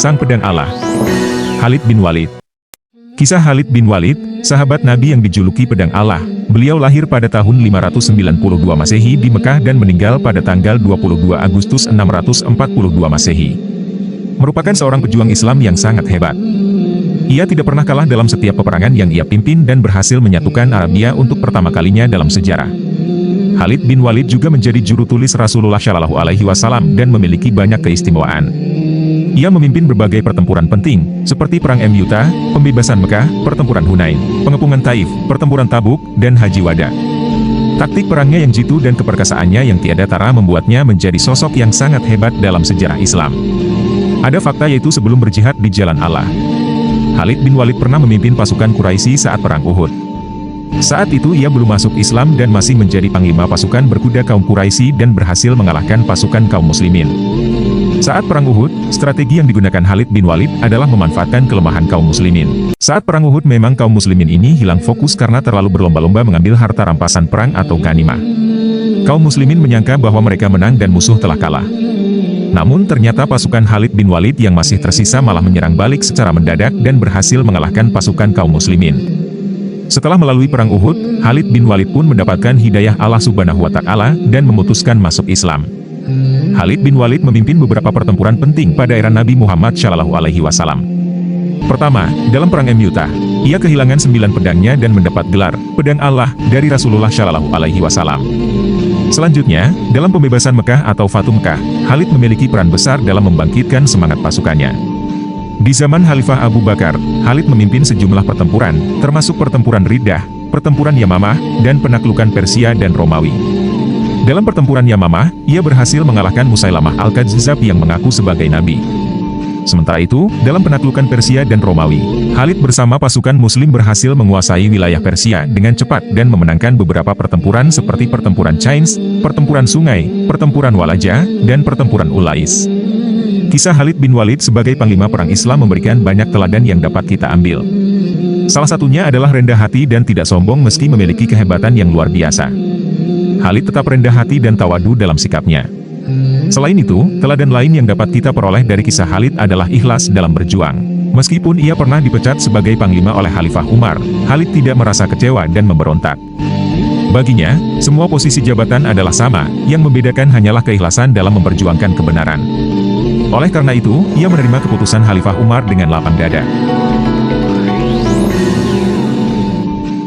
sang pedang Allah. Khalid bin Walid. Kisah Khalid bin Walid, sahabat Nabi yang dijuluki pedang Allah. Beliau lahir pada tahun 592 Masehi di Mekah dan meninggal pada tanggal 22 Agustus 642 Masehi. Merupakan seorang pejuang Islam yang sangat hebat. Ia tidak pernah kalah dalam setiap peperangan yang ia pimpin dan berhasil menyatukan Arabia untuk pertama kalinya dalam sejarah. Khalid bin Walid juga menjadi juru tulis Rasulullah Shallallahu Alaihi Wasallam dan memiliki banyak keistimewaan. Ia memimpin berbagai pertempuran penting, seperti Perang Mu'tah, Pembebasan Mekah, Pertempuran Hunain, Pengepungan Taif, Pertempuran Tabuk, dan Haji Wada. Taktik perangnya yang jitu dan keperkasaannya yang tiada tara membuatnya menjadi sosok yang sangat hebat dalam sejarah Islam. Ada fakta yaitu sebelum berjihad di jalan Allah, Khalid bin Walid pernah memimpin pasukan Quraisy saat Perang Uhud. Saat itu ia belum masuk Islam dan masih menjadi panglima pasukan berkuda kaum Quraisy dan berhasil mengalahkan pasukan kaum muslimin. Saat Perang Uhud, strategi yang digunakan Khalid bin Walid adalah memanfaatkan kelemahan kaum muslimin. Saat Perang Uhud memang kaum muslimin ini hilang fokus karena terlalu berlomba-lomba mengambil harta rampasan perang atau ghanimah. Kaum muslimin menyangka bahwa mereka menang dan musuh telah kalah. Namun ternyata pasukan Khalid bin Walid yang masih tersisa malah menyerang balik secara mendadak dan berhasil mengalahkan pasukan kaum muslimin. Setelah melalui Perang Uhud, Khalid bin Walid pun mendapatkan hidayah Allah Subhanahu wa Ta'ala dan memutuskan masuk Islam. Khalid bin Walid memimpin beberapa pertempuran penting pada era Nabi Muhammad Shallallahu Alaihi Wasallam. Pertama, dalam Perang Mu'tah, ia kehilangan 9 pedangnya dan mendapat gelar Pedang Allah dari Rasulullah Shallallahu Alaihi Wasallam. Selanjutnya, dalam Pembebasan Mekah atau Fatu Mekah, Khalid memiliki peran besar dalam membangkitkan semangat pasukannya. Di zaman Khalifah Abu Bakar, Khalid memimpin sejumlah pertempuran, termasuk Pertempuran Riddah, Pertempuran Yamamah, dan penaklukan Persia dan Romawi. Dalam pertempuran Yamamah, ia berhasil mengalahkan Musailamah Al-Kadzdzab yang mengaku sebagai nabi. Sementara itu, dalam penaklukan Persia dan Romawi, Khalid bersama pasukan Muslim berhasil menguasai wilayah Persia dengan cepat dan memenangkan beberapa pertempuran seperti Pertempuran Cains, Pertempuran Sungai, Pertempuran Walajah, dan Pertempuran Ulais. Kisah Khalid bin Walid sebagai panglima perang Islam memberikan banyak teladan yang dapat kita ambil. Salah satunya adalah rendah hati dan tidak sombong meski memiliki kehebatan yang luar biasa. Khalid tetap rendah hati dan tawadu dalam sikapnya. Selain itu, teladan lain yang dapat kita peroleh dari kisah Khalid adalah ikhlas dalam berjuang. Meskipun ia pernah dipecat sebagai panglima oleh Khalifah Umar, Khalid tidak merasa kecewa dan memberontak. Baginya, semua posisi jabatan adalah sama, yang membedakan hanyalah keikhlasan dalam memperjuangkan kebenaran. Oleh karena itu, ia menerima keputusan Khalifah Umar dengan lapang dada.